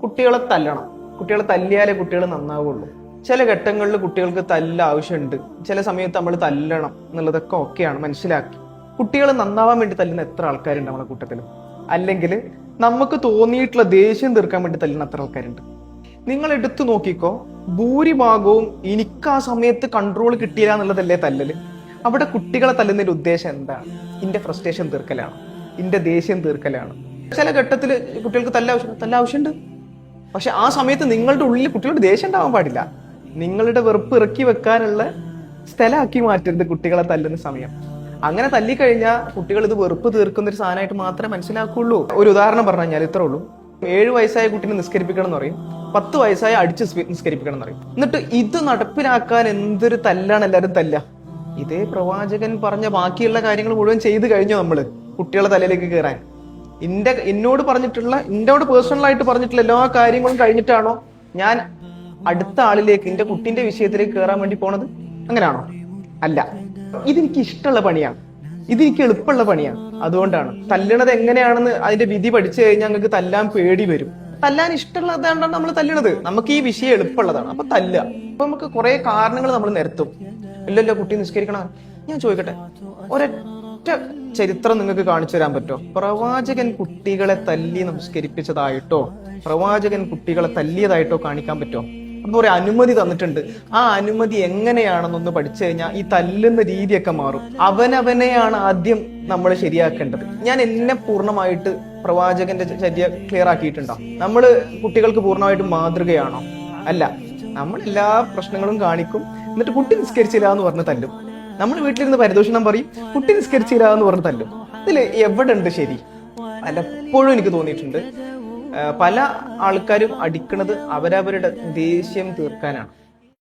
കുട്ടികളെ തല്ലണം. കുട്ടികളെ തല്ലിയാലേ കുട്ടികൾ നന്നാവുള്ളൂ. ചില ഘട്ടങ്ങളിൽ കുട്ടികൾക്ക് തല്ല ആവശ്യമുണ്ട്, ചില സമയത്ത് നമ്മൾ തല്ലണം എന്നുള്ളതൊക്കെ ഓക്കെയാണ്, മനസ്സിലാക്കി. കുട്ടികൾ നന്നാവാൻ വേണ്ടി തല്ലുന്ന എത്ര ആൾക്കാരുണ്ട് നമ്മളെ കൂട്ടത്തിൽ? അല്ലെങ്കിൽ നമുക്ക് തോന്നിയിട്ടുള്ള ദേഷ്യം തീർക്കാൻ വേണ്ടി തല്ലുന്ന എത്ര ആൾക്കാരുണ്ട്? നിങ്ങൾ എടുത്തു നോക്കിക്കോ, ഭൂരിഭാഗവും എനിക്ക് ആ സമയത്ത് കൺട്രോൾ കിട്ടിയില്ല എന്നുള്ളതല്ലേ തല്ലല്. അവിടെ കുട്ടികളെ തല്ലുന്നതിന്റെ ഉദ്ദേശം എന്താണ്? ഇന്റെ ഫ്രസ്ട്രേഷൻ തീർക്കലാണ്, ഇന്റെ ദേഷ്യം തീർക്കലാണ്. ചില ഘട്ടത്തിൽ കുട്ടികൾക്ക് തല്ലാവശ്യമുണ്ട്. പക്ഷെ ആ സമയത്ത് നിങ്ങളുടെ ഉള്ളിൽ കുട്ടികളുടെ ദേഷ്യം ഉണ്ടാവാൻ പാടില്ല. നിങ്ങളുടെ വെറുപ്പ് ഇറക്കി വെക്കാനുള്ള സ്ഥലമാക്കി മാറ്റരുത് കുട്ടികളെ തല്ലുന്ന സമയം. അങ്ങനെ തല്ലിക്കഴിഞ്ഞാൽ കുട്ടികൾ ഇത് വെറുപ്പ് തീർക്കുന്ന ഒരു സാധനമായിട്ട് മാത്രമേ മനസ്സിലാക്കുള്ളൂ. ഒരു ഉദാഹരണം പറഞ്ഞു കഴിഞ്ഞാൽ ഇത്രേ ഉള്ളൂ. 7 വയസ്സായ കുട്ടീനെ നിസ്കരിപ്പിക്കണം എന്ന് പറയും, 10 വയസ്സായ അടിച്ച് നിസ്കരിപ്പിക്കണം എന്ന് പറയും. എന്നിട്ട് ഇത് നടപ്പിലാക്കാൻ എന്തൊരു തല്ലാണ് എല്ലാവരും തല്ല. ഇതേ പ്രവാചകൻ പറഞ്ഞ ബാക്കിയുള്ള കാര്യങ്ങൾ മുഴുവൻ ചെയ്ത് കഴിഞ്ഞോ നമ്മള് കുട്ടികളെ തലയിലേക്ക് കയറാൻ? എന്നോട് പേഴ്സണൽ ആയിട്ട് പറഞ്ഞിട്ടുള്ള എല്ലാ കാര്യങ്ങളും കഴിഞ്ഞിട്ടാണോ ഞാൻ അടുത്ത ആളിലേക്ക്, എന്റെ കുട്ടീന്റെ വിഷയത്തിലേക്ക് കയറാൻ വേണ്ടി പോണത്? അങ്ങനെയാണോ? അല്ല. ഇതെനിക്ക് ഇഷ്ടമുള്ള പണിയാണ്, ഇതെനിക്ക് എളുപ്പമുള്ള പണിയാണ്. അതുകൊണ്ടാണ് തല്ലണത് എങ്ങനെയാണെന്ന് അതിന്റെ വിധി പഠിച്ചു കഴിഞ്ഞാൽ ഞങ്ങൾക്ക് തല്ലാൻ പേടി വരും. തല്ലാൻ ഇഷ്ടമുള്ളതാണ് നമ്മൾ തല്ലണത്. നമുക്ക് ഈ വിഷയം എളുപ്പമുള്ളതാണ്, അപ്പൊ തല്ലുക. അപ്പൊ നമുക്ക് കുറെ കാരണങ്ങൾ നമ്മൾ നിരത്തും. ഇല്ലല്ലോ കുട്ടി നിസ്കരിക്കണം. ഞാൻ ചോദിക്കട്ടെ, ഒരൊറ്റ ചരിത്രം നിങ്ങൾക്ക് കാണിച്ചു തരാൻ പറ്റുമോ? പ്രവാചകൻ കുട്ടികളെ തല്ലി നമസ്കരിപ്പിച്ചതായിട്ടോ പ്രവാചകൻ കുട്ടികളെ തല്ലിയതായിട്ടോ കാണിക്കാൻ പറ്റുമോ? അപ്പൊ ഒരു അനുമതി തന്നിട്ടുണ്ട്. ആ അനുമതി എങ്ങനെയാണെന്നൊന്ന് പഠിച്ചു കഴിഞ്ഞാൽ ഈ തല്ലുന്ന രീതിയൊക്കെ മാറും. അവനവനെയാണ് ആദ്യം നമ്മൾ ശരിയാക്കേണ്ടത്. ഞാൻ എന്നെ പൂർണ്ണമായിട്ട് പ്രവാചകന്റെ ചര്യ ക്ലിയർ ആക്കിയിട്ടുണ്ടോ? നമ്മൾ കുട്ടികൾക്ക് പൂർണ്ണമായിട്ടും മാതൃകയാണോ? അല്ല. നമ്മൾ എല്ലാ പ്രശ്നങ്ങളും കാണിക്കും, എന്നിട്ട് കുട്ടി നിസ്കരിച്ചില്ല എന്ന് പറഞ്ഞ് തല്ലും. നമ്മൾ വീട്ടിലിരുന്ന് പരിദോഷണം പറയും, കുട്ടി നിസ്കരിച്ചില്ല എന്ന് പറഞ്ഞ് തല്ലും. ഇതിൽ എവിടെ ഉണ്ട് ശരി? പലപ്പോഴും എനിക്ക് തോന്നിയിട്ടുണ്ട് പല ആൾക്കാരും അടിക്കുന്നത് അവരവരുടെ ദേഷ്യം തീർക്കാനാണ്.